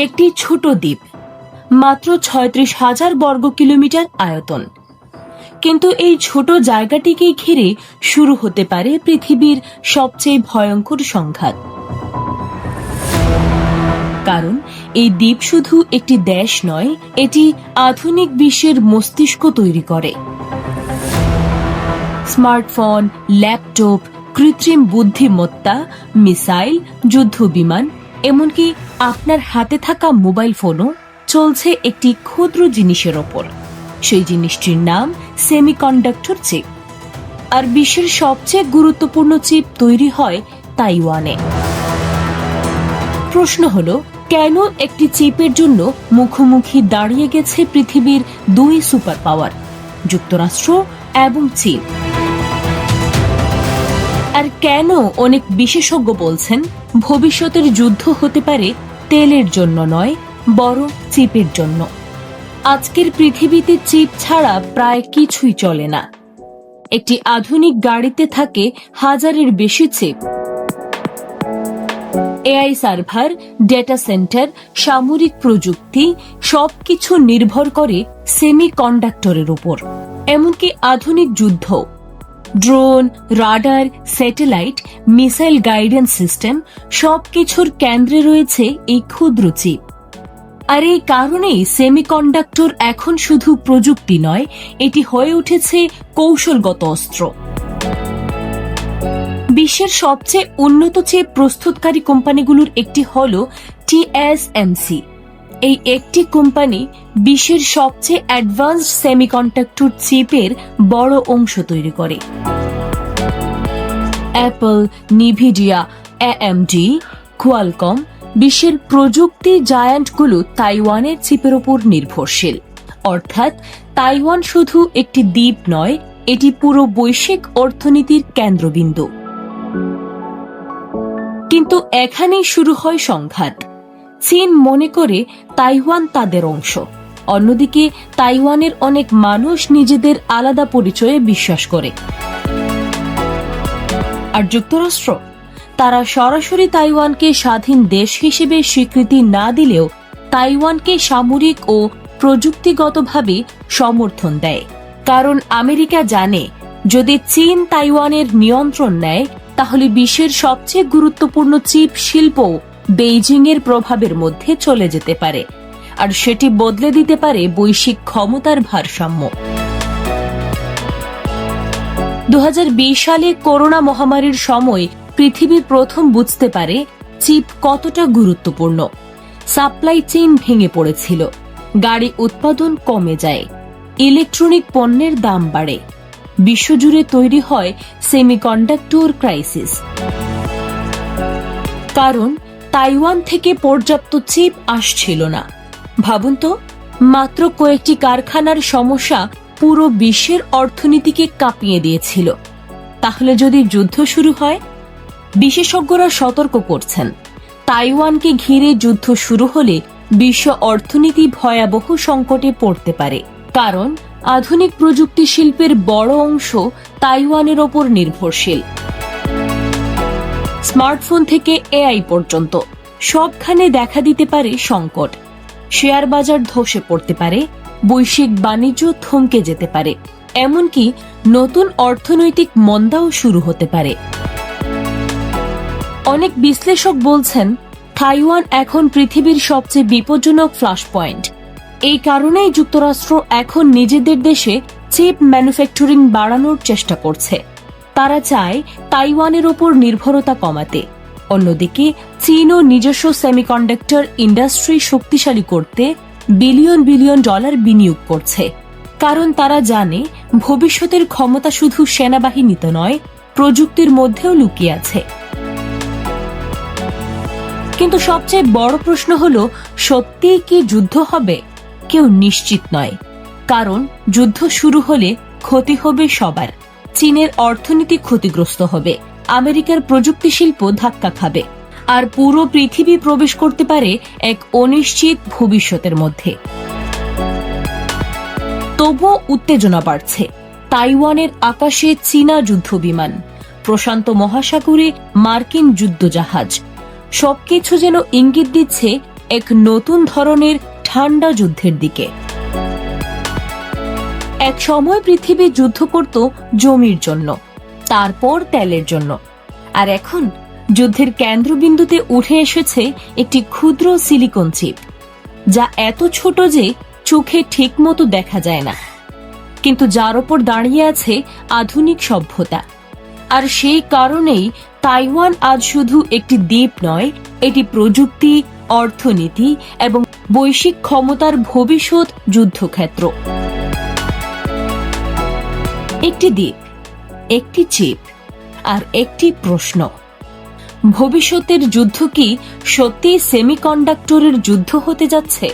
একটি ছোট দ্বীপ, মাত্র ৩৬,০০০ বর্গ কিলোমিটার আয়তন। কিন্তু এই ছোট জায়গাটিকে ঘিরে শুরু হতে পারে পৃথিবীর সবচেয়ে ভয়ঙ্কর সংঘাত। কারণ এই দ্বীপ শুধু একটি দেশ নয়, এটি আধুনিক বিশ্বের মস্তিষ্ক তৈরি করে। স্মার্টফোন, ল্যাপটপ, কৃত্রিম বুদ্ধিমত্তা, মিসাইল, যুদ্ধবিমান, এমনকি আপনার হাতে থাকা মোবাইল ফোনও চলছে একটি ক্ষুদ্র জিনিসের ওপর। সেই জিনিসটির নাম সেমিকন্ডাক্টর চিপ। আর বিশ্বের সবচেয়ে গুরুত্বপূর্ণ চিপ তৈরি হয় তাইওয়ানে। প্রশ্ন হলো, কেন একটি চিপের জন্য মুখোমুখি দাঁড়িয়ে গেছে পৃথিবীর দুই সুপার পাওয়ার, যুক্তরাষ্ট্র এবং চীন? আর কেন অনেক বিশেষজ্ঞ বলছেন ভবিষ্যতের যুদ্ধ হতে পারে তেলের জন্য নয়, বরং চিপের জন্য? আজকের পৃথিবীতে চিপ ছাড়া প্রায় কিছুই চলে না। একটি আধুনিক গাড়িতে থাকে হাজারের বেশি chip. AI server, data centre, সামরিক প্রযুক্তি সবকিছু নির্ভর করে সেমিকন্ডাক্টরের উপর। এমনকি আধুনিক যুদ্ধ, drone, radar, satellite, missile guidance system সবকিছুর কেন্দ্রে রয়েছে এই ক্ষুদ্র চিপ। আর এই কারণেই সেমিকন্ডাক্টর এখন শুধু প্রযুক্তি নয়, এটি হয়ে উঠেছে কৌশলগত অস্ত্র। বিশ্বের সবচেয়ে উন্নত চিপ প্রস্তুতকারী কোম্পানিগুলোর একটি হল TSMC। এই একটি কোম্পানি বিশ্বের সবচেয়ে অ্যাডভান্সড সেমিকন্ডাক্টর চিপের বড় অংশ তৈরি করে। অ্যাপল, নিভিডিয়া, AMD, কোয়ালকম, বিশ্বের প্রযুক্তি জায়ান্টগুলো তাইওয়ানের চিপের উপর নির্ভরশীল। অর্থাৎ তাইওয়ান শুধু একটি দ্বীপ নয়, এটি পুরো বৈশ্বিক অর্থনীতির কেন্দ্রবিন্দু। কিন্তু এখানেই শুরু হয় সংঘাত। চীন মনে করে তাইওয়ান তাদের অংশ, অন্যদিকে তাইওয়ানের অনেক মানুষ নিজেদের আলাদা পরিচয়ে বিশ্বাস করে। আর যুক্তরাষ্ট্র, তারা সরাসরি তাইওয়ানকে স্বাধীন দেশ হিসেবে স্বীকৃতি না দিলেও তাইওয়ানকে সামরিক ও প্রযুক্তিগতভাবে সমর্থন দেয়। কারণ আমেরিকা জানে, যদি চীন তাইওয়ানের নিয়ন্ত্রণ নেয়, তাহলে বিশ্বের সবচেয়ে গুরুত্বপূর্ণ চিপ শিল্প বেইজিং এর প্রভাবের মধ্যে চলে যেতে পারে, আর সেটি বদলে দিতে পারে বৈশ্বিক ক্ষমতার ভারসাম্য। 2020 সালে করোনা মহামারীর সময় পৃথিবী প্রথম বুঝতে পারে চিপ কতটা গুরুত্বপূর্ণ। সাপ্লাই চেইন ভেঙে পড়েছিল, গাড়ি উৎপাদন কমে যায়, ইলেকট্রনিক পণ্যের দাম বাড়ে, বিশ্বজুড়ে তৈরি হয় সেমিকন্ডাক্টর ক্রাইসিস। কারণ তাইওয়ান থেকে পর্যাপ্ত চিপ আসছিল না। ভাবুন তো, মাত্র কয়েকটি কারখানার সমস্যা পুরো বিশ্বের অর্থনীতিকে কাঁপিয়ে দিয়েছিল। তাহলে যদি যুদ্ধ শুরু হয়? বিশেষজ্ঞরা সতর্ক করছেন, তাইওয়ানকে ঘিরে যুদ্ধ শুরু হলে বিশ্ব অর্থনীতি ভয়াবহ সংকটে পড়তে পারে। কারণ আধুনিক প্রযুক্তি শিল্পের বড় অংশ তাইওয়ানের ওপর নির্ভরশীল। স্মার্টফোন থেকে এআই পর্যন্ত সবখানে দেখা দিতে পারে সংকট। শেয়ার বাজার ধসে পড়তে পারে, বৈশ্বিক বাণিজ্য থমকে যেতে পারে, এমনকি নতুন অর্থনৈতিক মন্দাও শুরু হতে পারে। অনেক বিশ্লেষক বলছেন, তাইওয়ান এখন পৃথিবীর সবচেয়ে বিপজ্জনক ফ্ল্যাশ পয়েন্ট। এই কারণেই যুক্তরাষ্ট্র এখন নিজেদের দেশে চিপ ম্যানুফ্যাকচারিং বাড়ানোর চেষ্টা করছে। তারা চায় তাইওয়ানের ওপর নির্ভরতা কমাতে। অন্যদিকে চীনও নিজস্ব সেমিকন্ডাক্টর ইন্ডাস্ট্রি শক্তিশালী করতে বিলিয়ন বিলিয়ন ডলার বিনিয়োগ করছে। কারণ তারা জানে, ভবিষ্যতের ক্ষমতা শুধু সেনাবাহিনীতে নয়, প্রযুক্তির মধ্যেও লুকিয়ে আছে। কিন্তু সবচেয়ে বড় প্রশ্ন হলো, সত্যিই কি যুদ্ধ হবে? কেউ নিশ্চিত নয়। কারণ যুদ্ধ শুরু হলে ক্ষতি হবে সবার। চীনের অর্থনীতি ক্ষতিগ্রস্ত হবে, আমেরিকার প্রযুক্তি শিল্প ধাক্কা খাবে, আর পুরো পৃথিবী প্রবেশ করতে পারে এক অনিশ্চিত ভবিষ্যতের মধ্যে। তবুও উত্তেজনা বাড়ছে। তাইওয়ানের আকাশে চীনা যুদ্ধবিমান, প্রশান্ত মহাসাগরে মার্কিন যুদ্ধজাহাজ, সবকিছু যেন ইঙ্গিত দিচ্ছে এক নতুন ধরনের ঠান্ডা যুদ্ধের দিকে। এক সময় পৃথিবী যুদ্ধ করত জমির জন্য, তারপর তেলের জন্য, আর এখন যুদ্ধের কেন্দ্রবিন্দুতে উঠে এসেছে একটি ক্ষুদ্র সিলিকন চিপ, যা এত ছোট যে চোখে ঠিকমতো দেখা যায় না, কিন্তু যার ওপর দাঁড়িয়ে আছে আধুনিক সভ্যতা। আর সেই কারণেই তাইওয়ান আজ শুধু একটি দ্বীপ নয়, এটি প্রযুক্তি, অর্থনীতি এবং বৈশ্বিক ক্ষমতার ভবিষ্যৎ যুদ্ধক্ষেত্র। একটি দ্বীপ, একটি চিপ, আর একটি প্রশ্ন: ভবিষ্যতের যুদ্ধ কি সত্যি সেমিকন্ডাক্টরের যুদ্ধ হতে যাচ্ছে?